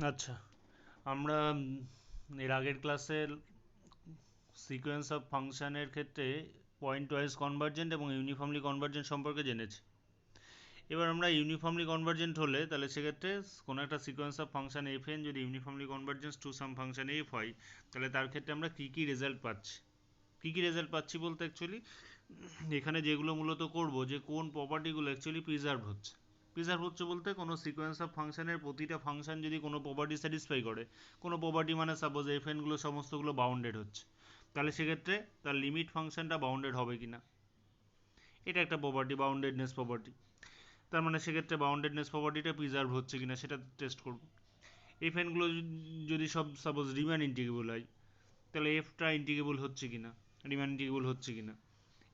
আচ্ছা, আমরা এর আগের ক্লাসে সিকোয়েন্স অফ ফাংশনের ক্ষেত্রে পয়েন্ট ওয়াইজ কনভার্জেন্ট এবং ইউনিফর্মলি কনভার্জেন্ট সম্পর্কে জেনেছি। এবার আমরা ইউনিফর্মলি কনভার্জেন্ট হলে তাহলে সেক্ষেত্রে কোনো একটা sequence of function f N যদি uniformly convergence to some function f হয়, তাহলে তার ক্ষেত্রে আমরা কী কী রেজাল্ট পাচ্ছি। কী কী রেজাল্ট পাচ্ছি বলতে অ্যাকচুয়ালি এখানে যেগুলো মূলত করব যে কোন প্রপার্টিগুলো অ্যাকচুয়ালি প্রিজার্ভ হচ্ছে। প্রিজার্ভ হচ্ছে বলতে কোনো সিকোয়েন্স অফ ফাংশনের প্রতিটা ফাংশন যদি কোনো প্রপার্টি স্যাটিসফাই করে, কোনো প্রপার্টি মানে সাপোজ এফ এনগুলো সমস্তগুলো বাউন্ডেড হচ্ছে, তাহলে সেক্ষেত্রে তার লিমিট ফাংশনটা বাউন্ডেড হবে কি না, এটা একটা প্রপার্টি, বাউন্ডেডনেস প্রপার্টি। তার মানে সেক্ষেত্রে বাউন্ডেডনেস প্রপার্টিটা প্রিজার্ভ হচ্ছে কিনা সেটা টেস্ট করব। এফ এনগুলো যদি সব সাপোজ রিমান ইন্টিগ্রেবল হয়, তাহলে এফটা ইন্টিগ্রেবল হচ্ছে কিনা, রিমান ইন্টিগ্রেবল হচ্ছে কিনা।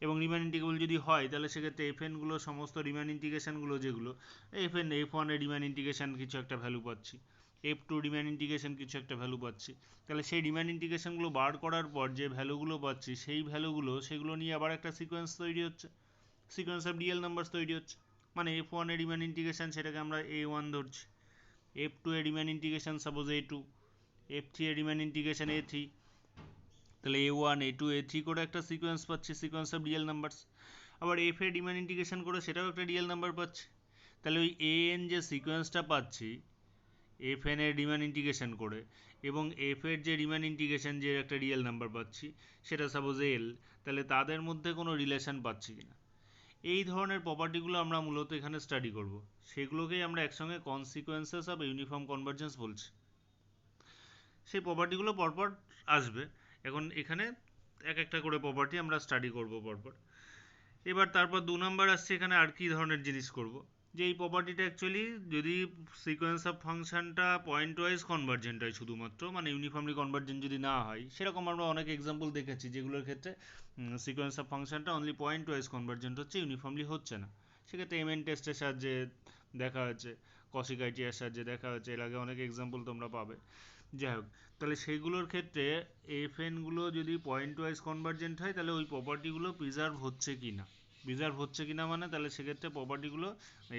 এবং রিমান ইন্টিগ্রেবল যদি হয় তাহলে সেক্ষেত্রে এফ এনগুলো সমস্ত রিমান ইন্টিগ্রেশনগুলো যেগুলো এফ এন এফ ওয়ানের রিমান ইন্টিগ্রেশন কিছু একটা ভ্যালু পাচ্ছি, এফ টু রিমান ইন্টিগ্রেশন কিছু একটা ভ্যালু পাচ্ছি, তাহলে সেই রিমান ইন্টিগ্রেশনগুলো বার করার পর যে ভ্যালুগুলো পাচ্ছি সেই ভ্যালুগুলো সেগুলো নিয়ে আবার একটা সিকোয়েন্স তৈরি হচ্ছে, সিকোয়েন্স অফ রিয়েল নাম্বারস তৈরি হচ্ছে। মানে এফ ওয়ানের রিমান ইন্টিগ্রেশন সেটাকে আমরা এ ওয়ান ধরছি, এফ টু এর Riemann integration suppose a two, f three এর রিমান ইন্টিগ্রেশন এ থ্রি, তাহলে a one a two a three করে একটা সিকোয়েন্স পাচ্ছি, সিকোয়েন্স অফ রিয়েল নাম্বারস। আবার এফ এর রিমান ইন্টিগ্রেশন করে সেটাও একটা রিয়েল নাম্বার পাচ্ছি। তাহলে ওই এ এন যে সিকোয়েন্সটা পাচ্ছি এফ এন এর রিমান ইন্টিগ্রেশন করে, এবং এফ এর যে রিমান ইন্টিগ্রেশন যে একটা রিয়েল নাম্বার পাচ্ছি সেটা সাপোজ এল, তাহলে তাদের মধ্যে কোনো রিলেশন পাচ্ছি কিনা। এই ধরনের প্রপার্টিগুলো আমরা মূলত এখানে স্টাডি করব। সেগুলোকেই আমরা একসঙ্গে কনসিকোয়েন্সেস অফ ইউনিফর্ম কনভার্জেন্স বলছি। সেই প্রপার্টিগুলো পরপর আসবে। এখন এখানে এক একটা করে প্রপার্টি আমরা স্টাডি করব পরপর। এবার তারপর 2 নম্বর আসছে এখানে আর কি ধরনের জিনিস করব, যে এই প্রপার্টিটা অ্যাকচুয়ালি যদি সিকোয়েন্স অফ ফাংশনটা পয়েন্ট ওয়াইজ কনভার্জেন্ট হয় শুধুমাত্র, মানে ইউনিফর্মলি কনভার্জেন্ট যদি না হয়, সেরকম আমরা অনেক এক্সাম্পল দেখেছি যেগুলোর ক্ষেত্রে সিকোয়েন্স অফ ফাংশনটা অনলি পয়েন্ট ওয়াইজ কনভার্জেন্ট হচ্ছে, ইউনিফর্মলি হচ্ছে না। সেক্ষেত্রে এম এন টেস্টের সাহায্যে দেখা হয়েছে, কসিক আইটিআর সাহায্যে দেখা হয়েছে, এর আগে অনেক এক্সাম্পল তোমরা পাবে। যাই হোক, তাহলে সেইগুলোর ক্ষেত্রে এফ এনগুলো যদি পয়েন্ট ওয়াইজ কনভার্জেন্ট হয় তাহলে ওই প্রপার্টিগুলো প্রিজার্ভ হচ্ছে কি না। প্রিজার্ভ হচ্ছে কি না মানে তাহলে সেক্ষেত্রে প্রপার্টিগুলো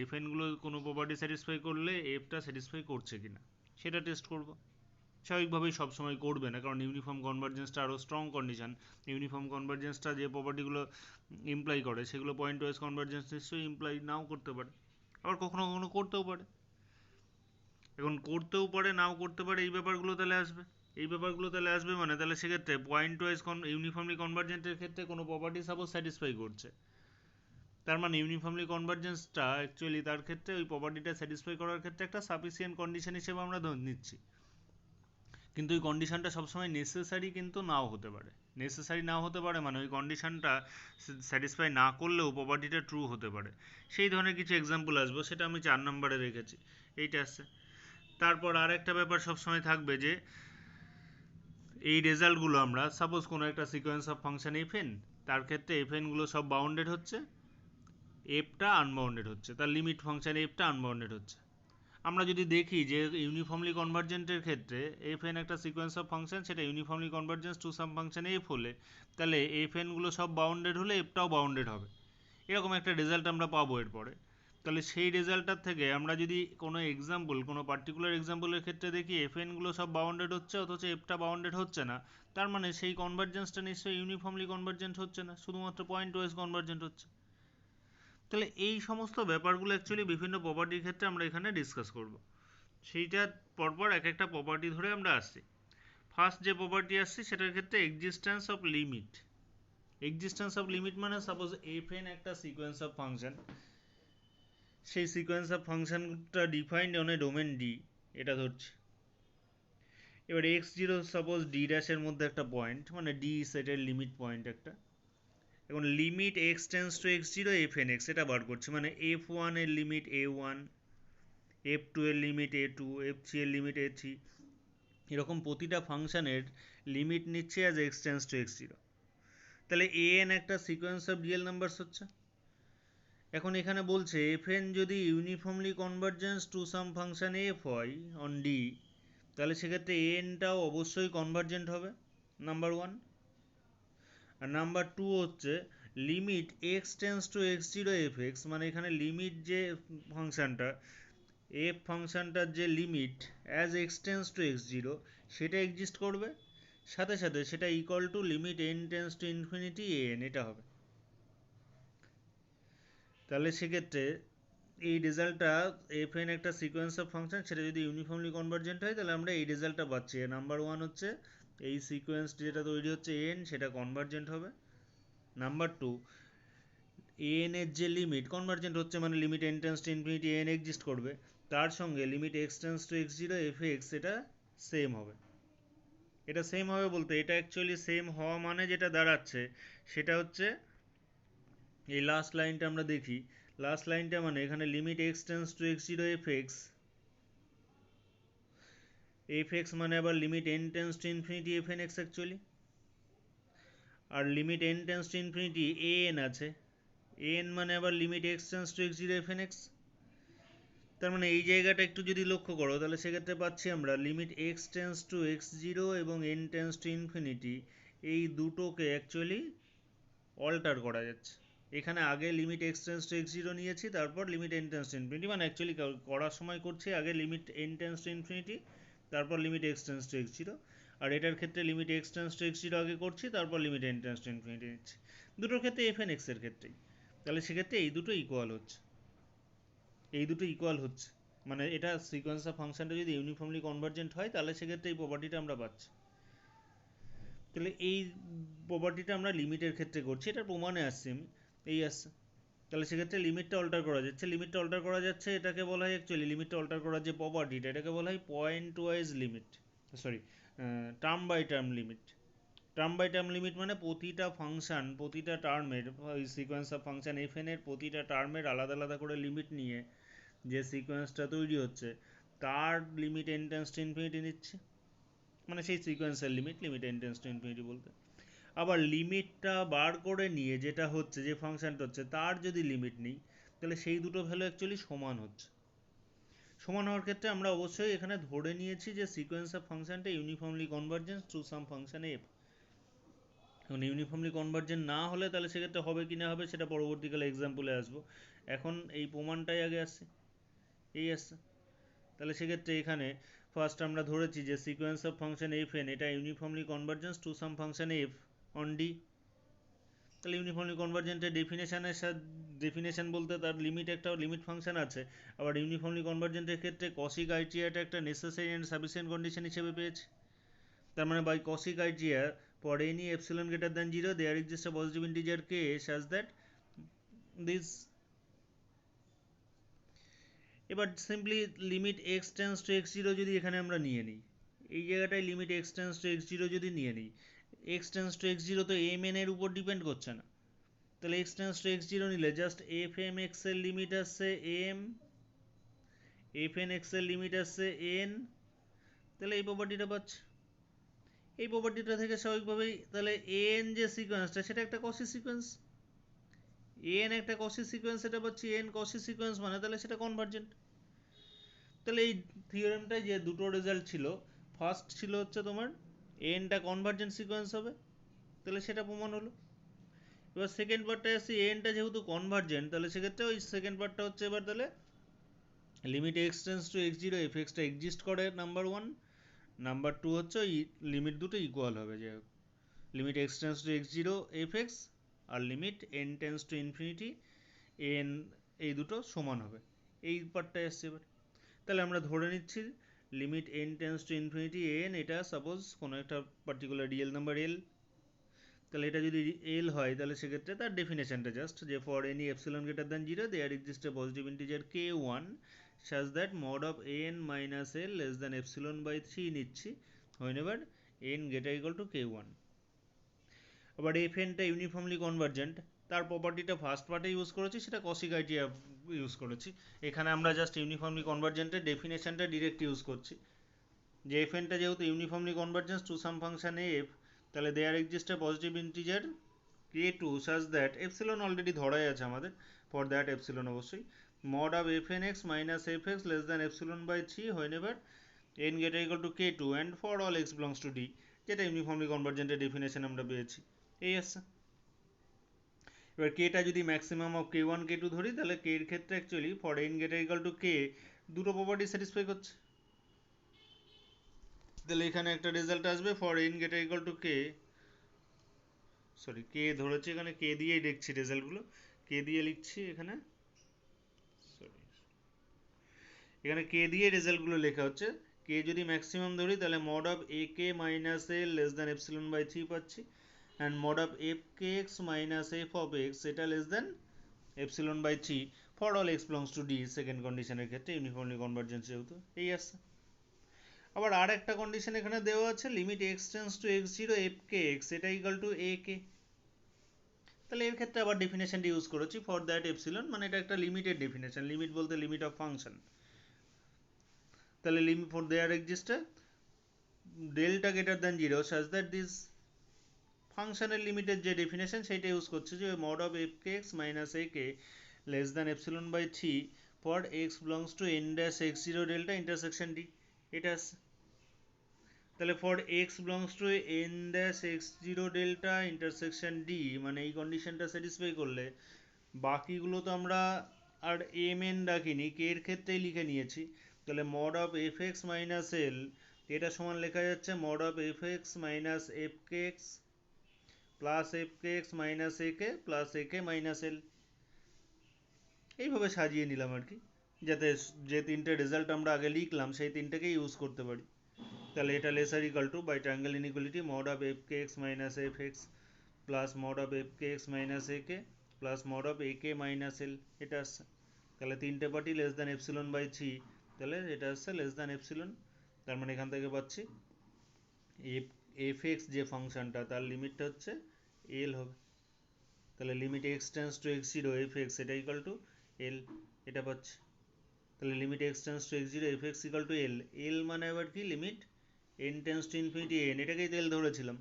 এফ এনগুলো কোনো প্রপার্টি স্যাটিসফাই করলে এফটা স্যাটিসফাই করছে কি না সেটা টেস্ট করব। স্বাভাবিকভাবেই সবসময় করবে না, কারণ ইউনিফর্ম কনভার্জেন্সটা আরও স্ট্রং কন্ডিশন। ইউনিফর্ম কনভার্জেন্সটা যে প্রপার্টিগুলো ইমপ্লাই করে সেগুলো পয়েন্ট ওয়াইজ কনভার্জেন্স নিশ্চয়ই ইমপ্লাই নাও করতে পারে, আবার কখনো কখনো করতেও পারে। এখন করতেও পারে নাও করতে পারে, এই ব্যাপারগুলো তাহলে আসবে। এই ব্যাপারগুলো তাহলে আসবে মানে তাহলে সেক্ষেত্রে পয়েন্ট ওয়াইজ ইউনিফর্মলি কনভার্জেন্টের ক্ষেত্রে কোনো প্রপার্টি সাপোজ স্যাটিসফাই করছে, তার মানে ইউনিফর্মলি কনভার্জেন্সটা অ্যাকচুয়ালি তার ক্ষেত্রে ওই প্রপার্টিটা স্যাটিসফাই করার ক্ষেত্রে একটা সাফিসিয়েন্ট কন্ডিশন হিসেবে আমরা ধরে নিচ্ছি। কিন্তু ওই কন্ডিশনটা সবসময় নেসেসারি কিন্তু নাও হতে পারে। নেসেসারি নাও হতে পারে মানে ওই কন্ডিশনটা স্যাটিসফাই না করলেও প্রপার্টিটা ট্রু হতে পারে। সেই ধরনের কিছু এক্সাম্পল আসবো, সেটা আমি 4 নম্বরে রেখেছি, এইটা আসছে। তারপর আর একটা ব্যাপার সবসময় থাকবে যে এই রেজাল্টগুলো আমরা সাপোজ কোনো একটা sequence of function f N, তার ক্ষেত্রে এফ এনগুলো সব বাউন্ডেড হচ্ছে, এফটা আনবাউন্ডেড হচ্ছে, তার লিমিট ফাংশন এফটা আনবাউন্ডেড হচ্ছে। আমরা যদি দেখি যে ইউনিফর্মলি কনভার্জেন্টের ক্ষেত্রে এফ এন একটা সিকোয়েন্স অফ ফাংশন, সেটা uniformly convergence to some function f হলে, তাহলে এফ এনগুলো সব বাউন্ডেড হলে এফটাও বাউন্ডেড হবে, এরকম একটা রেজাল্ট আমরা পাবো এরপরে। তাহলে সেই রেজাল্টটার থেকে আমরা যদি কোনো এক্সাম্পল, কোনো পার্টিকুলার এক্সাম্পলের ক্ষেত্রে দেখি এফ এনগুলো সব বাউন্ডেড হচ্ছে অথচ এফটা বাউন্ডেড হচ্ছে না, তার মানে সেই কনভার্জেন্সটা নিশ্চয়ই ইউনিফর্মলি কনভার্জেন্ট হচ্ছে না, শুধুমাত্র পয়েন্ট ওয়াইজ কনভার্জেন্ট হচ্ছে। তাহলে এই সমস্ত ব্যাপারগুলো অ্যাকচুয়ালি বিভিন্ন প্রপার্টির ক্ষেত্রে আমরা এখানে ডিসকাস করব। সেইটা পরপর এক একটা প্রপার্টি ধরে আমরা আসছি। ফার্স্ট যে প্রপার্টি আসছে সেটার ক্ষেত্রে existence of limit. Existence of limit মানে সাপোজ এফ এন একটা সিকোয়েন্স অফ ফাংশন, সেই সিকোয়েন্স অফ ফাংশনটা defined on a domain D, এটা ধরছি। এবার এক্স জিরো সাপোজ ডি ড্যাশের মধ্যে একটা পয়েন্ট, মানে ডি সেটের লিমিট পয়েন্ট একটা। এখন limit x tends to x zero f n x এটা বার করছে, মানে এফ ওয়ান এর লিমিট এ ওয়ান, এফ টু এর লিমিট এ টু, এফ থ্রি এর লিমিট এ থ্রি, এরকম প্রতিটা ফাংশনের লিমিট নিচ্ছে as x tends to x zero. তাহলে এ এন একটা সিকোয়েন্স অফ রিয়েল নাম্বারস হচ্ছে। এখন এখানে বলছে এফ এন যদি uniformly convergence to some function f হয় অন ডি, তাহলে সেক্ষেত্রে এ এনটাও অবশ্যই কনভার্জেন্ট হবে, নাম্বার ওয়ান। আর নাম্বার টু হচ্ছে limit x tends to x zero f x, মানে এখানে লিমিট যে ফাংশনটা এফ ফাংশনটার যে limit as এক্সটেন্স two x zero সেটা এক্সিস্ট করবে, সাথে সাথে সেটা equal to limit n tends to infinity এ এন, এটা হবে। তাহলে সেক্ষেত্রে এই রেজাল্টটা এফ এন একটা সিকোয়েন্স অফ ফাংশন, সেটা যদি ইউনিফর্মলি কনভার্জেন্ট হয় তাহলে আমরা এই রেজাল্টটা পাচ্ছি। নাম্বার ওয়ান হচ্ছে এই সিকোয়েন্স যেটা তৈরি হচ্ছে এন সেটা কনভার্জেন্ট হবে। নাম্বার টু, এন এর যে লিমিট কনভার্জেন্ট হচ্ছে মানে limit n tends to infinity N exist করবে, তার সঙ্গে limit x tends to x zero f x এটা সেম হবে। এটা সেম হবে বলতে এটা অ্যাকচুয়ালি সেম হওয়া মানে যেটা দাঁড়াচ্ছে সেটা হচ্ছে এই লাস্ট লাইনটা আমরা দেখি। লাস্ট লাইনটা মানে এখানে limit x tends to x zero f x মানে আবার limit n tends to infinity f n x actually, আর limit n tends to infinity এ এন আছে, এন মানে আবার limit x tends to x zero f n x. তার মানে এই জায়গাটা একটু যদি লক্ষ্য করো তাহলে সেক্ষেত্রে পাচ্ছি আমরা limit x tends to x zero এবং এন টেন্স টু ইনফিনিটি এই দুটোকে অ্যাকচুয়ালি অল্টার করা যাচ্ছে। এখানে আগে limit x tends to x zero নিয়েছি, তারপর limit n tends to infinity, মানে অ্যাকচুয়ালি করার সময় করছি আগে limit n tends to infinity তারপর limit x tends to x zero, আর এটার ক্ষেত্রে limit x tends to x zero আগে করছি তারপর limit n tends to infinity নিচ্ছি। দুটোর ক্ষেত্রে এফ এন এক্স এর ক্ষেত্রেই তাহলে সেক্ষেত্রে এই দুটো ইকুয়াল হচ্ছে, এই দুটো ইকুয়াল হচ্ছে, মানে এটা সিকোয়েন্স অফ ফাংশনটা যদি ইউনিফর্মলি কনভার্জেন্ট হয় তাহলে সেক্ষেত্রে এই প্রপার্টিটা আমরা পাচ্ছি। তাহলে এই প্রপার্টিটা আমরা লিমিটের ক্ষেত্রে করছি, এটা প্রমাণে আসছে আমি, এই আসছে। তাহলে সেক্ষেত্রে লিমিটটা অল্টার করা যাচ্ছে, লিমিটটা অল্টার করা যাচ্ছে, এটাকে বলা হয় অ্যাকচুয়ালি লিমিটটা অল্টার করার যে প্রপার্টিটা এটাকে বলা হয় pointwise limit, sorry term by term limit. Term by term limit মানে প্রতিটা ফাংশন প্রতিটা টার্মের, ওই sequence of function f n এর প্রতিটা টার্মের আলাদা আলাদা করে লিমিট নিয়ে যে সিকোয়েন্সটা তৈরি হচ্ছে তার limit n tends to infinity নিচ্ছে, মানে সেই সিকোয়েন্সের limit limit n tends to infinity বলতে। আবার লিমিটটা বার করে নিয়ে যেটা হচ্ছে যে ফাংশনটা হচ্ছে তার যদি লিমিট নেই তাহলে সেই দুটো ভ্যালু অ্যাকচুয়ালি সমান হচ্ছে। সমান হওয়ার ক্ষেত্রে আমরা অবশ্যই এখানে ধরে নিয়েছি যে সিকোয়েন্স অফ ফাংশনটা uniformly convergence to some function F. এখন ইউনিফর্মলি কনভার্জেন্ট না হলে তাহলে সেক্ষেত্রে হবে কি না হবে সেটা পরবর্তীকালে এক্সাম্পলে আসবো, এখন এই প্রমাণটাই আগে আসছে, এই আসছে। তাহলে সেক্ষেত্রে এখানে ফার্স্ট আমরা ধরেছি যে sequence of function f n এটা uniformly convergence to some function f on d. তাহলে ইউনিফর্মলি কনভার্জেন্টের ডেফিনেশনের সাথে, ডেফিনেশন বলতে তার লিমিট একটা লিমিট ফাংশন আছে, আবার ইউনিফর্মলি কনভার্জেন্টের ক্ষেত্রে কসিক আইটিআরটা একটা নেসেসারি অ্যান্ড সাফিসিয়েন্ট কন্ডিশন হিসেবে পেয়েছে। তার মানে বাই কসিক আইটিআর for any epsilon greater than zero there exist a positive integer k such that this. এবার simply limit x tends to x zero যদি এখানে আমরা নিয়ে নিই, এই জায়গাটায় limit x tends to x zero যদি নিয়ে নিই, x tends to x zero তো এম এন এর উপর ডিপেন্ড করছে না, তাহলে x tends to x zero নিলে জাস্ট এফ এম এক্স এর লিমিট আসছে এম, এফ এন এক্স এর লিমিট আসছে এন, তাহলে এই প্রপার্টিটা পাচ্ছে। এই প্রপার্টিটা থেকে স্বাভাবিকভাবেই তাহলে এন যে সিকোয়েন্সটা সেটা একটা কসি সিকোয়েন্স, এন একটা কসি সিকোয়েন্স, এটা পাচ্ছি এন কসি সিকোয়েন্স মানে তাহলে সেটা কনভার্জেন্ট। তাহলে এই থিওরেমটায় যে দুটো রেজাল্ট ছিল, ফার্স্ট ছিল হচ্ছে তোমার এনটা কনভার্জেন্ট সিকোয়েন্স হবে, তাহলে সেটা প্রমাণ হলো। এবার সেকেন্ড পার্টটায় আসছি, এনটা যেহেতু কনভার্জেন্ট তাহলে সেক্ষেত্রে ওই সেকেন্ড পার্টটা হচ্ছে এবার তাহলে limit x tends to x zero f এক্সটা এক্সিস্ট করে নাম্বার ওয়ান, নাম্বার টু হচ্ছে ওই লিমিট দুটো ইকুয়াল হবে, যে limit x tends to x zero f x আর limit n tends to infinity n এই দুটো সমান হবে, এই পার্টটায় আসছে এবার। তাহলে আমরা ধরে নিচ্ছি limit n tends to infinity N এটা সাপোজ কোনো একটা পার্টিকুলার রিয়েল নাম্বার এল, তাহলে এটা যদি এল হয় তাহলে সেক্ষেত্রে তার ডেফিনেশনটা জাস্ট যে for any epsilon greater than zero there exist a positive integer k one such that mod of n minus l less than epsilon by three নিচ্ছি whenever n greater equal to k one. আবার f এনটা uniformly convergent, তার প্রপার্টিটা first পার্টে use করেছি, সেটা কসিক ITR use করেছি। এখানে আমরা জাস্ট ইউনিফর্মলি কনভার্জেন্টের ডেফিনেশনটা ডিরেক্ট ইউজ করছি, যে এফ এনটা যেহেতু uniformly convergence to some function f তাহলে there exist a positive integer k two such that epsilon already ধরাই আছে আমাদের, ফর দ্যাট এপসিলন অবশ্যই mod of f n x minus f x less than epsilon by three whenever n greater equal to k two and for all x belongs to D, যেটা uniformly কনভার্জেন্টের definition আমরা পেয়েছি, এই আসছে। এবার কেটা যদি maximum of k one k two ধরি তাহলে কে এর ক্ষেত্রে actually for n greater equal to k দুটো প্রপার্টি স্যাটিসফাই করছে। তাহলে এখানে একটা রেজাল্ট আসবে for n greater equal to k, sorry k ধরেছি এখানে, কে দিয়েই দেখছি রেজাল্টগুলো, কে দিয়ে লিখছি এখানে, সরি এখানে কে দিয়ে রেজাল্টগুলো লেখা হচ্ছে। কে যদি ম্যাক্সিমাম ধরি তাহলে mod of a k minus a less than epsilon by 3 পাচ্ছি, and mod of f k x minus f of x এটা less than epsilon by 3 for all x belongs to d, second কন্ডিশনের ক্ষেত্রে uniformly convergence যেহেতু এই আসছে। আবার আর একটা condition এখানে দেওয়া আছে, limit x tends to x zero f k x এটা ইকাল টু এ কে। তাহলে এর ক্ষেত্রে আবার ডেফিনেশনটি ইউজ করেছি ফর দ্যাট এপসিলন, মানে এটা একটা লিমিটেড ডেফিনেশন, লিমিট বলতে লিমিট অফ ফাংশন। তাহলে limit for there exist delta greater than zero such that this ফাংশনের লিমিটের যে ডেফিনেশন সেইটা ইউজ করছে, যে mod of f k x minus a k less than epsilon by 3 for x belongs two N dash x zero delta intersection D এটা আছে। তাহলে for x belongs two N dash x zero delta intersection D, মানে এই কন্ডিশনটা satisfy করলে বাকিগুলো তো আমরা আর এম এন রাখিনি, কে এর ক্ষেত্রেই লিখে নিয়েছি। তাহলে mod of f x minus l এটা সমান লেখা যাচ্ছে mod of f x minus f k x plus f k x minus a k plus a k minus l. এইভাবে সাজিয়ে নিলাম আর কি, যাতে যে তিনটে রেজাল্ট আমরা আগে লিখলাম সেই তিনটেকেই ইউজ করতে পারি। তাহলে এটা lesser equal to by triangle inequality mod of f k x minus f x plus mod of f k x minus a k plus mod of a k minus l এটা আসছে। তাহলে তিনটে পার্টি less than epsilon by 3, তাহলে এটা আসছে less than epsilon. তার মানে এখান থেকে পাচ্ছি এফ এফ এক্স যে ফাংশনটা তার লিমিটটা হচ্ছে এল হবে। তাহলে limit x tends to x zero f x এটা ইকাল টু এল এটা পাচ্ছি। তাহলে limit x tends to x zero f x equal to l, l মানে আবার কি limit n tends to infinity n, এটাকেই তো এল ধরেছিলাম।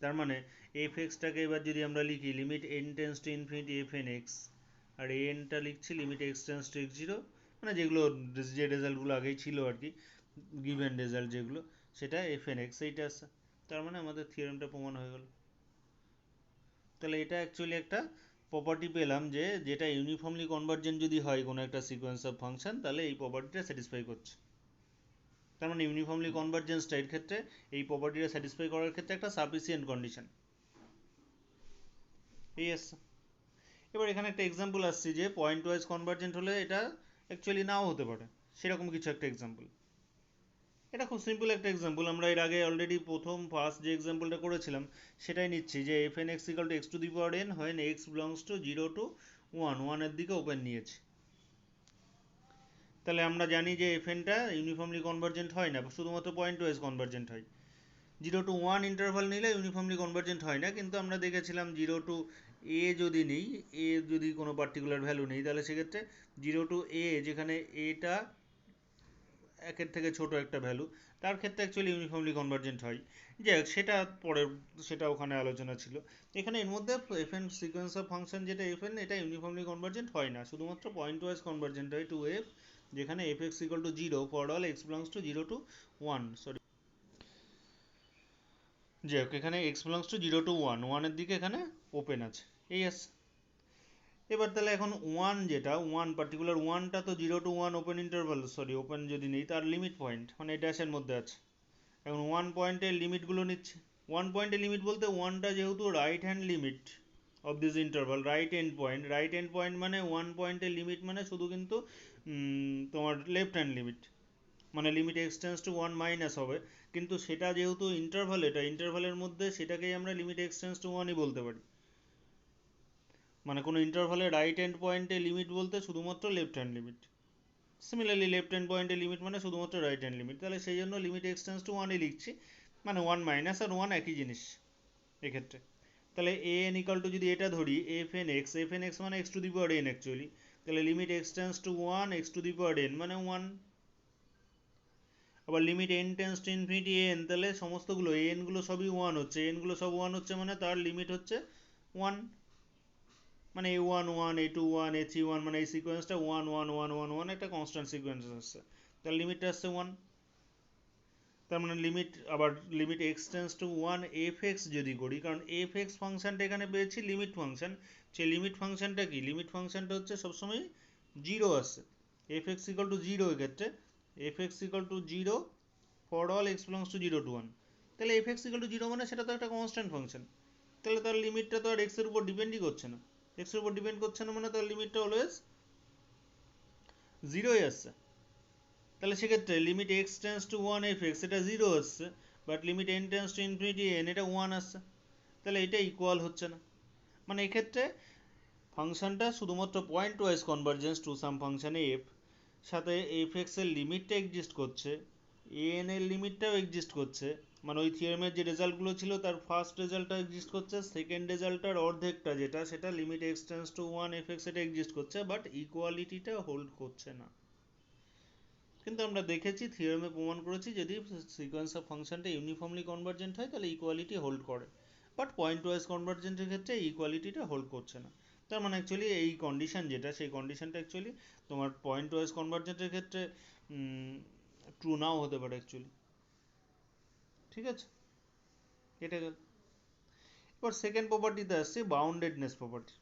তার মানে এফ এক্সটাকে এবার যদি আমরা লিখি limit n tends to infinity f n x, আর এনটা লিখছি limit x tends to x zero, মানে যেগুলো যে রেজাল্টগুলো আগেই ছিল আর কি, গিভেন রেজাল্ট যেগুলো, সেটা এফ এন এক্স এইটা আছে। তার মানে আমাদের থিওরেমটা প্রমাণ হয়ে গেল। তাহলে এটা অ্যাকচুয়ালি একটা প্রপার্টি পেলাম যে যেটা ইউনিফর্মলি কনভার্জেন্ট যদি হয় কোনো একটা সিকোয়েন্স অফ ফাংশন, তাহলে এই প্রপার্টিটা স্যাটিসফাই করছে। তার মানে ইউনিফর্মলি কনভার্জেন্সটা এর ক্ষেত্রে এই প্রপার্টিটা স্যাটিসফাই করার ক্ষেত্রে একটা সাফিসিয়েন্ট কন্ডিশন এই আসছে। এবার এখানে একটা এক্সাম্পল আসছে যে পয়েন্ট ওয়াইজ কনভার্জেন্ট হলে এটা অ্যাকচুয়ালি নাও হতে পারে, সেরকম কিছু একটা এক্সাম্পল। এটা খুব সিম্পল একটা এক্সাম্পল, আমরা এর আগে অলরেডি ফার্স্ট যে এক্সাম্পলটা করেছিলাম সেটাই নিচ্ছি, যে f n x equal to x to the power n when x belongs to zero to one, ওয়ানের দিকে ওপেন নিয়েছি। তাহলে আমরা জানি যে এফ এনটা ইউনিফর্মলি কনভার্জেন্ট হয় না, শুধুমাত্র পয়েন্ট ওয়াইজ কনভার্জেন্ট হয়। জিরো টু ওয়ান ইন্টারভাল নিলে ইউনিফর্মলি কনভার্জেন্ট হয় না, কিন্তু আমরা দেখেছিলাম জিরো টু এ যদি নিই, এ যদি কোনো পার্টিকুলার ভ্যালু নেই, তাহলে সেক্ষেত্রে জিরো টু এ যেখানে এটা একের থেকে ছোট একটা ভ্যালু, তার ক্ষেত্রে অ্যাকচুয়ালি ইউনিফর্মলি কনভার্জেন্ট হয়। যাই হোক সেটা পরের, সেটা ওখানে আলোচনা ছিল। এখানে এর মধ্যে f n sequence of function যেটা এফ এন, এটা ইউনিফর্মলি কনভার্জেন্ট হয় না, শুধুমাত্র পয়েন্ট ওয়াইজ কনভার্জেন্ট হয় টু এফ, যেখানে f x equal to zero for all x belongs to zero to one, sorry যাই হোক এখানে x belongs to zero to one, ওয়ানের দিকে এখানে ওপেন আছে এই আছে। এবার তাহলে এখন ওয়ান যেটা ওয়ান পার্টিকুলার ওয়ানটা তো zero to one open interval, sorry open যদি নেই তার লিমিট পয়েন্ট মানে ড্যাশের মধ্যে আছে। এখন ওয়ান পয়েন্টের লিমিটগুলো নিচ্ছে, ওয়ান পয়েন্টের লিমিট বলতে ওয়ানটা যেহেতু right hand limit of this interval, right end point মানে ওয়ান পয়েন্টের লিমিট মানে শুধু কিন্তু তোমার লেফট হ্যান্ড লিমিট, মানে limit x tends to one minus হবে, কিন্তু সেটা যেহেতু ইন্টারভাল, এটা ইন্টারভালের মধ্যে সেটাকেই আমরা লিমিট এক্সটেন্স টু ওয়ানই বলতে পারি। মানে কোনো ইন্টারভালে রাইট হ্যান্ড পয়েন্টে লিমিট বলতে শুধুমাত্র left hand limit, similarly left hand পয়েন্টের লিমিট মানে শুধুমাত্র রাইট হ্যান্ড লিমিট, তাহলে সেই জন্য লিমিট এক্সটেন্স টু ওয়ানই লিখছি, মানে ওয়ান মাইনাস আর ওয়ান একই জিনিস এক্ষেত্রে। তাহলে এ এন ইকাল টু যদি এটা ধরি এফ এন এক্স মানে x to the power n actually, তাহলে limit x tends to one x to the power n মানে ওয়ান। আবার limit n tends to infinity n, তাহলে সমস্তগুলো এনগুলো সবই ওয়ান হচ্ছে, এনগুলো সব ওয়ান হচ্ছে মানে তার লিমিট হচ্ছে ওয়ান, মানে a one one a two one a three one, মানে এই সিকোয়েন্সটা one one one one one একটা কনস্ট্যান্ট সিকোয়েন্স আসছে, তার লিমিটটা আসছে ওয়ান। তার মানে লিমিট আবার limit x tends to one f x যদি করি, কারণ এফ এক্স ফাংশনটা এখানে পেয়েছি লিমিট ফাংশন, সেই লিমিট ফাংশনটা কি, লিমিট ফাংশনটা হচ্ছে সবসময় জিরো আসছে, f x equal to zero, এক্ষেত্রে f x equal to zero for all x belongs to zero to one. তাহলে f x equal to zero মানে সেটা তো একটা কনস্ট্যান্ট ফাংশন, তাহলে তার লিমিটটা তো আর এক্স এর উপর ডিপেন্ডই করছে না। এক্স এর উপর ডিপেন্ড করছে না মানে তার লিমিটটা অলওয়েজ জিরোই আসছে। তাহলে সেক্ষেত্রে limit x tends to one f x এটা জিরো আসছে, but limit n tends to infinity N এটা ওয়ান আসছে, তাহলে এটা ইকুয়াল হচ্ছে না। মানে এক্ষেত্রে ফাংশনটা শুধুমাত্র pointwise convergence to some ফাংশানে F, সাথে এফ এক্স এর লিমিটটা এক্সিস্ট করছে, এন এর লিমিটটাও এক্সিস্ট করছে, মানে ওই থিওরেমের যে রেজাল্টগুলো ছিল তার ফার্স্ট রেজাল্টটা এক্সিস্ট করছে, সেকেন্ড রেজাল্টটার অর্ধেকটা যেটা সেটা limit x tends to one f x এটা এক্সিস্ট করছে, বাট ইকুয়ালিটিটা হোল্ড করছে না। কিন্তু আমরা দেখেছি থিওরেমে প্রমাণ করেছি যদি সিকোয়েন্স অফ ফাংশনটা ইউনিফর্মলি কনভার্জেন্ট হয় তাহলে ইকুয়ালিটি হোল্ড করে, বাট পয়েন্ট ওয়াইজ কনভার্জেন্টের ক্ষেত্রে ইকুয়ালিটিটা হোল্ড করছে না। তার মানে অ্যাকচুয়ালি এই কন্ডিশন যেটা সেই কন্ডিশনটা অ্যাকচুয়ালি তোমার পয়েন্ট ওয়াইজ কনভার্জেন্টের ক্ষেত্রে ট্রু নাও হতে পারে অ্যাকচুয়ালি। ঠিক আছে, এটা গেল। এবার সেকেন্ড প্রপার্টিতে আসছে বাউন্ডেডনেস প্রপার্টি।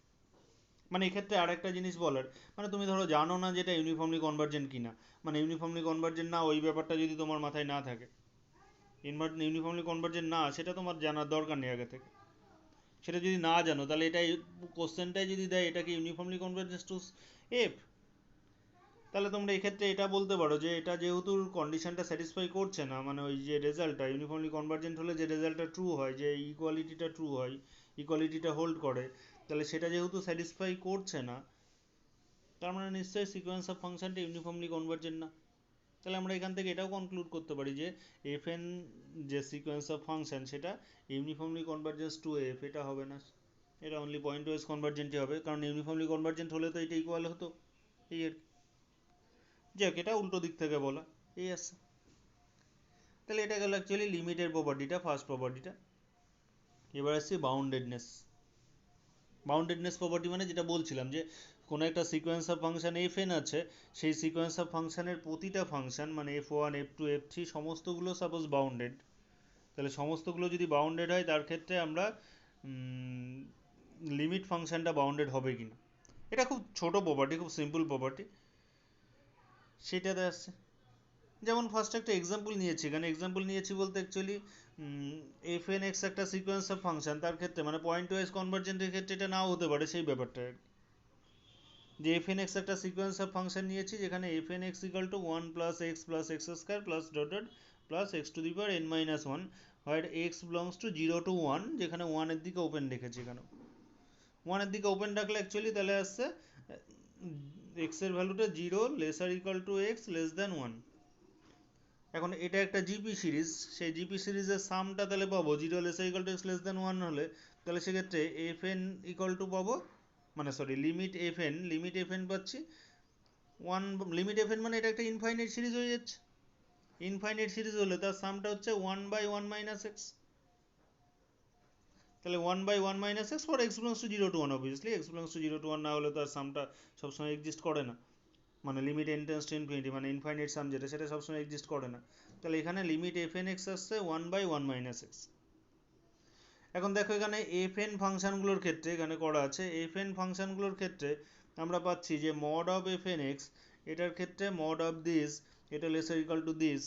মানে এক্ষেত্রে আরেকটা জিনিস বলার, মানে তুমি ধরো জানো না যেটা ইউনিফর্মলি কনভার্জেন্ট কিনা, মানে ইউনিফর্মলি কনভার্জেন্ট না ওই ব্যাপারটা যদি তোমার মাথায় না থাকে, ইউনিফর্মলি কনভার্জেন্ট না সেটা তোমার জানার দরকার নেই আগে থেকে। সেটা যদি না জানো তাহলে এটাই কোশ্চেনটাই যদি দেয় এটা কি ইউনিফর্মলি কনভার্জেন্স টু এফ, তাহলে তোমরা এক্ষেত্রে এটা বলতে পারো যে এটা যেহেতু কন্ডিশনটা স্যাটিসফাই করছে না, মানে ওই যে রেজাল্টটা ইউনিফর্মলি কনভার্জেন্ট হলে যে রেজাল্টটা ট্রু হয়, যে ইকুয়ালিটিটা ট্রু হয়, ইকুয়ালিটিটা হোল্ড করে, তাহলে সেটা যেহেতু স্যাটিসফাই করছে না, তার মানে নিশ্চয়ই সিকোয়েন্স অফ ফাংশনটা ইউনিফর্মলি কনভার্জেন্ট না। তাহলে আমরা এখান থেকে এটাও কনক্লুড করতে পারি যে এফ এন যে সিকোয়েন্স অফ ফাংশন সেটা ইউনিফর্মলি কনভার্জেন্স টু এফ এটা হবে না, এটা অনলি পয়েন্ট ওয়াইজ কনভার্জেন্টই হবে, কারণ ইউনিফর্মলি কনভার্জেন্ট হলে তো এটা ইকুয়াল হতো। এই আর কি, যাক এটা উল্টো দিক থেকে বলা, এই আসছে। তাহলে এটা গেল অ্যাকচুয়ালি লিমিটের প্রপার্টিটা, ফার্স্ট প্রপার্টিটা। এবার আসছি বাউন্ডেডনেস। বাউন্ডেডনেস প্রপার্টি মানে যেটা বলছিলাম যে কোনো একটা sequence of function f n আছে, সেই সিকোয়েন্স অফ ফাংশনের প্রতিটা ফাংশন মানে f one f two f three সমস্তগুলো সাপোজ বাউন্ডেড, তাহলে সমস্তগুলো যদি বাউন্ডেড হয় তার ক্ষেত্রে আমরা লিমিট ফাংশনটা বাউন্ডেড হবে কিনা, এটা খুব ছোট প্রপার্টি, খুব সিম্পল প্রপার্টি, সেটাতে আসছে। যেমন ফার্স্ট একটা এক্সাম্পল নিয়েছি, এখানে এক্সাম্পল নিয়েছি বলতে অ্যাকচুয়ালি এফ এন এক্স একটা সিকোয়েন্স অফ ফাংশন, তার ক্ষেত্রে মানে পয়েন্ট ওয়াইজ কনভার্জেন্টের ক্ষেত্রে এটা নাও হতে পারে, সেই ব্যাপারটা যে এফ এন এক্স একটা সিকোয়েন্স অফ ফাংশন নিয়েছি যেখানে f n x equal to one plus x square plus dot dot plus x to the power n minus one, where x belongs to zero to one, যেখানে ওয়ানের দিকে open রেখেছি, এখানে ওয়ানের দিকে open রাখলে অ্যাকচুয়ালি তাহলে আসছে এক্স এর ভ্যালুটা zero lesser equal to x less than one. এখন এটা একটা জিপি সিরিজ, সেই জিপি সিরিজের সামটা তাহলে পাবো zero lesser equal to x less than one হলে, তাহলে সেক্ষেত্রে এফ এন ইকাল টু পাবো, মানে সরি লিমিট এফ এন পাচ্ছি ওয়ান, লিমিট এফ এন মানে এটা একটা ইনফাইনাইট সিরিজ হয়ে যাচ্ছে, ইনফাইনাইট সিরিজ হলে তার সামটা হচ্ছে one by one minus x, তাহলে one by one minus x for x belongs to zero to one, obviously x belongs to zero to one না হলে তার সামটা সবসময় এক্সিস্ট করে না, মানে limit n tends to infinity মানে ইনফাইনাইট সাম যেটা সেটা সবসময় এক্সিস্ট করে না, তাহলে এখানে লিমিট এফ এন এক্স আসছে one by one minus x. এখন দেখো এখানে এফ এন ফাংশনগুলোর ক্ষেত্রে এখানে করা আছে, এফ এন ফাংশনগুলোর ক্ষেত্রে আমরা পাচ্ছি যে mod of f n x, এটার ক্ষেত্রে মড অফ দিস এটা লেসার ইকাল টু দিস,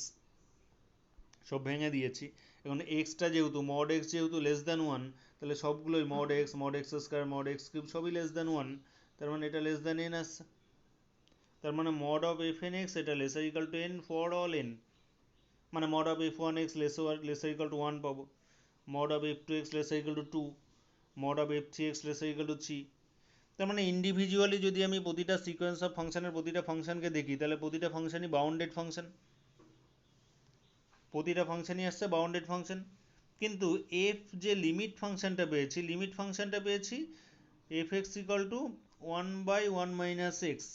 সব ভেঙে দিয়েছি। এখন এক্সটা যেহেতু মড এক্স যেহেতু লেস দ্যান ওয়ান, তাহলে সবগুলোই mod x square mod x cube সবই লেস দ্যান ওয়ান, তার মানে এটা লেস দ্যান এন আসছে, তার মানে mod of f n x এটা lesser equal to n for all n, মানে mod of f one x lesser equal to one পাবো, mod of f two x lesser equal to two, mod of f three x lesser equal to three. তার মানে individually যদি আমি প্রতিটা sequence of ফাংশনের প্রতিটা ফাংশনকে দেখি তাহলে প্রতিটা ফাংশনই বাউন্ডেড ফাংশন, প্রতিটা ফাংশনই আসছে বাউন্ডেড ফাংশন। কিন্তু এফ যে লিমিট ফাংশনটা পেয়েছি f x equal to one by one minus x,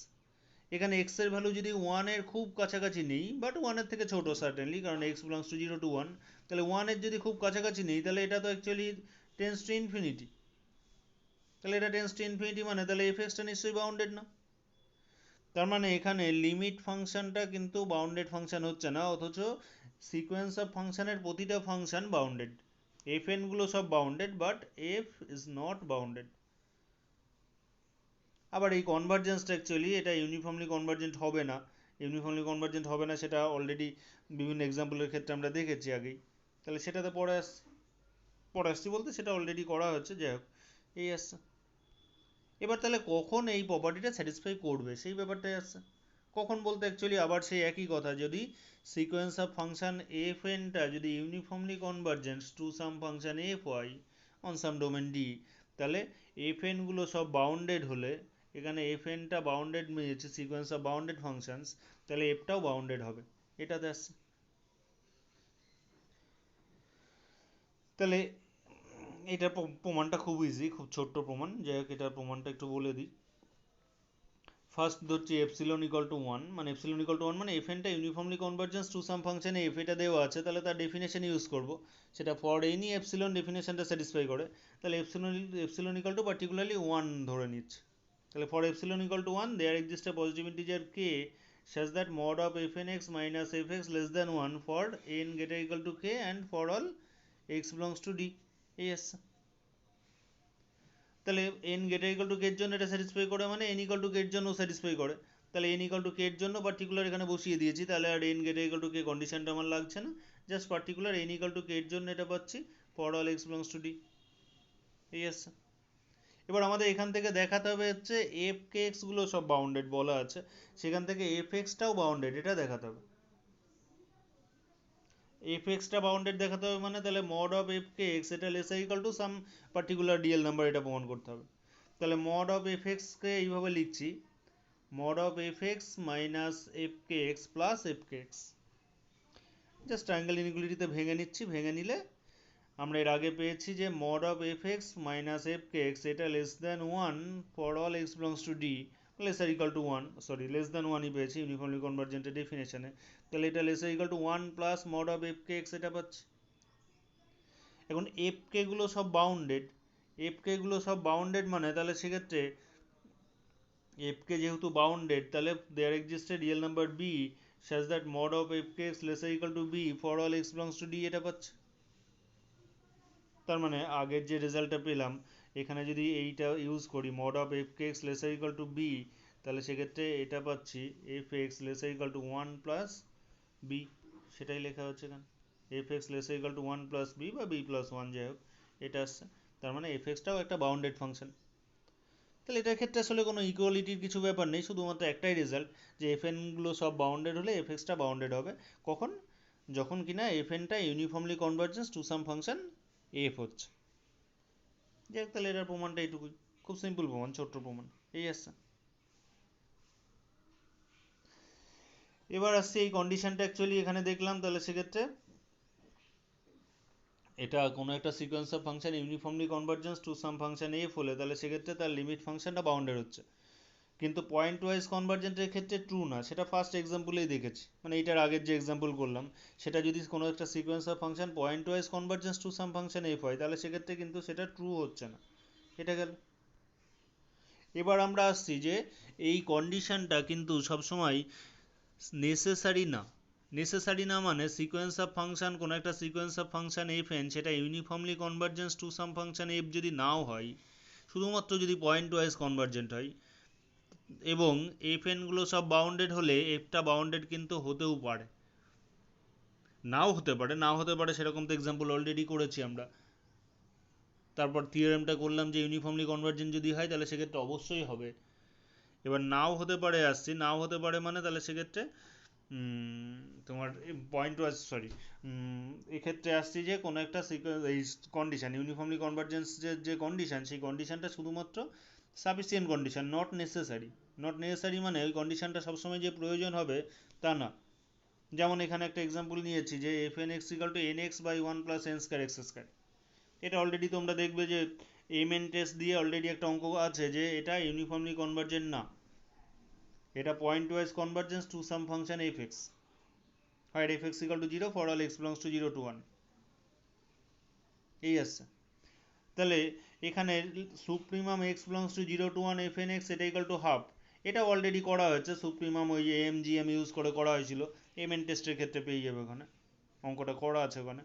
এখানে এক্স এর ভ্যালু যদি ওয়ানের খুব কাছাকাছি নেই, বাট ওয়ানের থেকে ছোট সার্টেনলি, কারণ x belongs to zero to one, তাহলে ওয়ানের যদি খুব কাছাকাছি নেই তাহলে এটা তো অ্যাকচুয়ালি টেন্স টু ইনফিনিটি, তাহলে এটা টেন্স টু ইনফিনিটি মানে তাহলে এফ এক্সটা নিশ্চয়ই বাউন্ডেড না, তার মানে এখানে লিমিট ফাংশনটা কিন্তু বাউন্ডেড ফাংশন হচ্ছে না, অথচ সিকোয়েন্স অফ ফাংশনের প্রতিটা ফাংশন বাউন্ডেড, এফ এন গুলো সব bounded but F is not bounded. আবার এই কনভার্জেন্সটা অ্যাকচুয়ালি এটা ইউনিফর্মলি কনভার্জেন্ট হবে না। ইউনিফর্মলি কনভার্জেন্ট হবে না সেটা অলরেডি বিভিন্ন এক্সাম্পলের ক্ষেত্রে আমরা দেখেছি আগেই। তাহলে সেটাতে পরে আসছি বলতে সেটা অলরেডি করা হচ্ছে, যাই হোক এই আসছে। এবার তাহলে কখন এই প্রপার্টিটা স্যাটিসফাই করবে সেই ব্যাপারটাই আসছে। কখন বলতে অ্যাকচুয়ালি আবার সেই একই কথা, যদি সিকোয়েন্স অফ ফাংশন এফ এনটা যদি uniformly convergence to some function f y on some domain D, তাহলে এফ এনগুলো সব বাউন্ডেড হলে, এখানে এফ এনটা বাউন্ডেড মিলছে সিকোয়েন্স অফ বাউন্ডেড ফাংশনস, তাহলে এফটাও বাউন্ডেড হবে, এটাতে আসছে। তাহলে এটার প্রমাণটা খুব ইজি, খুব ছোট্ট প্রমাণ, যাই হোক এটার প্রমাণটা একটু বলে দিই। ফার্স্ট ধরছি এপসিলন ইকুয়াল টু ওয়ান, মানে এপসিলন ইকুয়াল টু ওয়ান মানে এফ এনটা ইউনিফর্মলি কনভার্জেন্স টু সাম ফাংশনে এফ এটা দেওয়া আছে, তাহলে তার ডেফিনেশন ইউজ করব, সেটা ফর এনি এপসিলন ডেফিনেশনটা স্যাটিসফাই করে। তাহলে epsilon equal to particularly one ধরে নিচ্ছে। তাহলে for epsilon equal to one there exist a positive integer k such that mod of fnx minus fx less than 1 for n greater equal to k and for all x belongs to d। yes, তাহলে N greater equal to k এর জন্য এটা satisfy করে, মানে N equal to k এর জন্য satisfy করে। তাহলে এন ইকুয়াল টু কে এর জন্য পার্টিকুলার এখানে বসিয়ে দিয়েছি, তাহলে আর n greater equal to k কন্ডিশনটা আমার লাগছে না, just particular n equal to k এর জন্য এটা পাচ্ছি for all x belongs to D. এই আসছে। এবার আমাদের এখান থেকে দেখাতে হবে হচ্ছে এফ কে এক্স গুলো সব বাউন্ডেড বলা আছে, সেখান থেকে এফ এক্সটাও বাউন্ডেড এটা দেখাতে হবে। এফ এক্সটা বাউন্ডেড দেখাতে হবে মানে তাহলে mod of f k x এটা lesser equal to some particular DL number, এটা প্রমাণ করতে হবে। তাহলে মড অফ এফ এক্সকে এইভাবে লিখছি, mod of fx minus fkx plus fkx, just triangle ইনইকুয়ালিটিতে ভেঙে নিচ্ছি, ভেঙে নিলে আমরা এর আগে পেয়েছি যে mod of fx minus fkx এটা less than one for all x belongs to D, lesser equal to one, sorry less than ওয়ানই পেয়েছি ইউনিফর্মলি কনভার্জেন্টের ডেফিনেশনে। তাহলে এটা lesser equal to one plus mod of fkx এটা পাচ্ছি। এখন fk গুলো সব বাউন্ডেড, fk গুলো সব বাউন্ডেড মানে তাহলে সেক্ষেত্রে fk যেহেতু বাউন্ডেড, তাহলে there exist a real number b such that mod of fkx lesser equal to b for all x belongs to d, এটা পাচ্ছে। তার মানে আগের যে রেজাল্টটা পেলাম এখানে যদি এইটা ইউজ করি mod of fkx lesser equal to b, তাহলে সেক্ষেত্রে এটা পাচ্ছি fx lesser equal to 1 plus b, সেটাই লেখা হচ্ছে এখানে fx lesser equal to 1 plus b বা b plus 1, যাই হোক এটা আসছে। তার মানে fxটাও একটা বাউন্ডেড ফাংশন। তাহলে এটার ক্ষেত্রে আসলে কোনো ইকুয়ালিটির কিছু ব্যাপার নেই, শুধুমাত্র একটাই রেজাল্ট যে এফএনগুলো সব বাউন্ডেড হলে এফএক্সটা বাউন্ডেড হবে। কখন? যখন কিনা এফএনটা uniformly convergence to some function F হচ্ছে। যাই হোক, তাহলে এটার প্রমাণটা এইটুকুই, খুব সিম্পল প্রমাণ, ছোট্ট প্রমাণ, এই আসছে। এবার আসছে এই কন্ডিশনটা অ্যাকচুয়ালি এখানে দেখলাম, তাহলে সেক্ষেত্রে এটা কোনো একটা sequence of function uniformly convergence to some function f হলে তাহলে সেক্ষেত্রে তার লিমিট ফাংশনটা বাউন্ডেড হচ্ছে, কিন্তু পয়েন্ট ওয়াইজ কনভার্জেন্টের ক্ষেত্রে ট্রু না, সেটা ফার্স্ট এক্সাম্পলেই দেখেছি, মানে এইটার আগের যে এক্সাম্পল করলাম সেটা যদি কোনো একটা sequence of function pointwise convergence to some function f হয় তাহলে সেক্ষেত্রে কিন্তু সেটা ট্রু হচ্ছে না, এটা গেল। এবার আমরা আসছি যে এই কন্ডিশনটা কিন্তু সবসময় নেসেসারি না। নেসেসারি না মানে সিকোয়েন্স অফ ফাংশন, কোনো একটা sequence of function f N সেটা uniformly convergence to some function F যদি নাও হয়, শুধুমাত্র যদি পয়েন্ট ওয়াইজ কনভার্জেন্ট হয় এবং এফ এনগুলো সব বাউন্ডেড হলে এফটা বাউন্ডেড কিন্তু হতেও পারে, নাও হতে পারে, নাও হতে পারে, সেরকম তো এক্সাম্পল অলরেডি করেছি আমরা। তারপর থিওরেমটা করলাম যে ইউনিফর্মলি কনভার্জেন্ট যদি হয় তাহলে সেক্ষেত্রে অবশ্যই হবে। এবার নাও হতে পারে আসছি, নাও হতে পারে মানে তাহলে সেক্ষেত্রে তোমার পয়েন্ট ওয়াইজ সরি এক্ষেত্রে আসছি যে কোনো একটা এই কন্ডিশন ইউনিফর্মলি কনভার্জেন্স যে কন্ডিশন, সেই কন্ডিশনটা শুধুমাত্র sufficient condition, not necessary. Not necessary মানে ওই কন্ডিশনটা সবসময় যে প্রয়োজন হবে তা না। যেমন এখানে একটা এক্সাম্পল নিয়েছি যে f n x equal to n x by one plus n square x square, এটা অলরেডি তোমরা দেখবে যে এম এন টেস্ট দিয়ে অলরেডি একটা অঙ্ক আছে যে এটা ইউনিফর্মলি কনভার্জেন্ট না, এটা pointwise convergence to some function f x, হয় f x equal to zero for all x belongs to zero to one, এই আসছে। তাহলে এখানে supremum x belongs to zero to one F n x এটা equal to half, এটা already করা হয়েছে, supremum ওই যে এম জি এম ইউজ করে করা হয়েছিল, এম এন টেস্টের ক্ষেত্রে পেয়ে যাবে ওখানে, অঙ্কটা করা আছে ওখানে।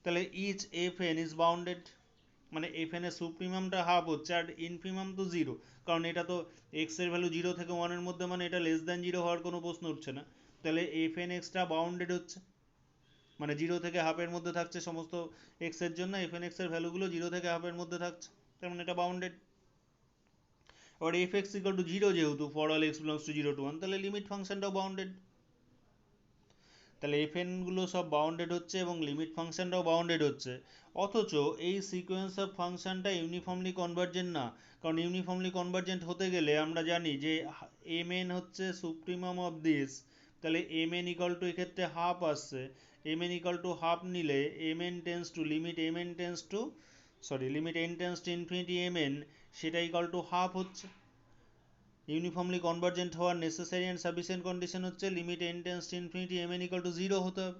তাহলে each f n is bounded, মানে এফএন এর সুপ্রিমামটা হাফ হচ্ছে আর ইনফিমাম তো জিরো, কারণ এটা তো এক্স এর ভ্যালু 0 থেকে 1 এর মধ্যে, মানে এটা লেস দ্যান জিরো হওয়ার কোনো প্রশ্ন উঠছে না। তাহলে এফএন এক্সটা বাউন্ডেড হচ্ছে, মানে 0 থেকে হাফের মধ্যে থাকছে সমস্ত এক্স এর জন্য, এফএন এক্স এর ভ্যালুগুলো 0 থেকে হাফের মধ্যে থাকছে, তার মানে এটা বাউন্ডেড। আবার f x equal to zero, যেহেতু for all x belongs to 0 to 1, তাহলে লিমিট ফাংশনটাও বাউন্ডেড। তাহলে এফএন গুলো সব বাউন্ডেড হচ্ছে এবং লিমিট ফাংশনটাও বাউন্ডেড হচ্ছে, অথচ এই সিকোয়েন্স অফ ফাংশনটা ইউনিফর্মলি কনভার্জেন্ট না। কারণ ইউনিফর্মলি কনভার্জেন্ট হতে গেলে আমরা জানি যে এম এন হচ্ছে সুপ্রিমাম অফ দিস, তাহলে এম এন ইকাল টু এক্ষেত্রে হাফ আসছে। M n equal to half নিলে m n tends to limit m n tends to limit n tends to infinity M n, সেটা equal to half হচ্ছে। Uniformly convergent হওয়ার necessary and sufficient condition হচ্ছে limit n tends to infinity M n equal to zero হতে হবে।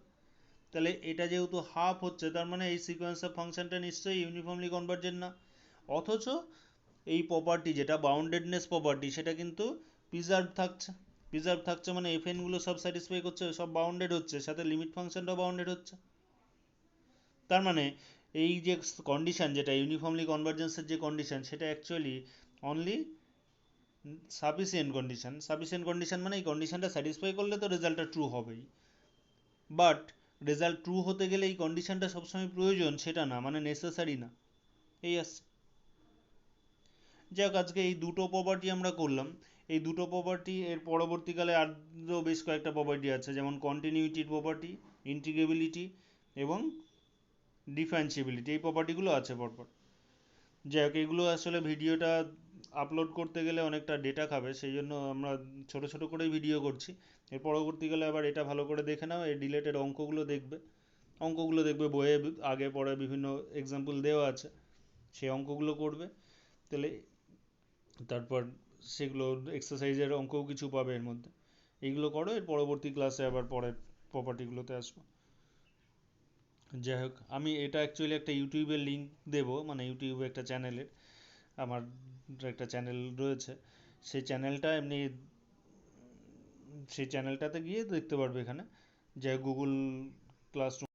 তাহলে এটা যেহেতু half হচ্ছে, তার মানে এই সিকোয়েন্স অফ ফাংশনটা নিশ্চয়ই ইউনিফর্মলি কনভার্জেন্ট না। অথচ এই প্রপার্টি যেটা বাউন্ডেডনেস প্রপার্টি, সেটা কিন্তু প্রিজার্ভ থাকছে। প্রিজার্ভ থাকছে মানে এফএন গুলো সব স্যাটিসফাই করছে, সব বাউন্ডেড হচ্ছে, সাথে লিমিট ফাংশনটাও বাউন্ডেড হচ্ছে। তার মানে এই যে কন্ডিশন, যেটা ইউনিফর্মলি কনভার্জেন্সের যে কন্ডিশন, সেটা অ্যাকচুয়ালি অনলি সাফিসিয়েন্ট কন্ডিশন মানে এই কন্ডিশনটা স্যাটিসফাই করলে তো রেজাল্টটা ট্রু হবেই, বাট রেজাল্ট ট্রু হতে গেলে এই কন্ডিশনটা সবসময় প্রয়োজন সেটা না, মানে নেসেসারি না। এই আসছে। যাক, আজকে এই দুটো প্রপার্টি আমরা করলাম। এই দুটো প্রপার্টি এর পরবর্তীকালে আরও বেশ কয়েকটা প্রপার্টি আছে, যেমন কন্টিনিউইটির প্রপার্টি, ইন্টিগ্রেবিলিটি এবং ডিফারেন্সিবিলিটি, এই প্রপার্টিগুলো আছে পরপর। যাই হোক, এগুলো আসলে ভিডিওটা আপলোড করতে গেলে অনেকটা ডেটা খাবে, সেই জন্য আমরা ছোট ছোট করেই ভিডিও করছি। এর পরবর্তীকালে আবার এটা ভালো করে দেখে নাও, এই ডিলেটেড অঙ্কগুলো দেখবে বইয়ে আগে পরে বিভিন্ন এক্সাম্পল দেওয়া আছে, সেই অঙ্কগুলো করবে। তাহলে তারপর সেগুলো এক্সারসাইজের অঙ্কও কিছু পাবে এর মধ্যে। এইগুলো করো, এর পরবর্তী ক্লাসে আবার পরের প্রপার্টিগুলোতে আসবো। যাই হোক, আমি এটা অ্যাকচুয়ালি একটা ইউটিউবের লিঙ্ক দেবো, মানে ইউটিউবে একটা চ্যানেলের, আমার একটা চ্যানেল রয়েছে, সেই চ্যানেলটা এমনি, সেই চ্যানেলটাতে গিয়ে দেখতে পারবে এখানে, যে গুগল ক্লাসরুম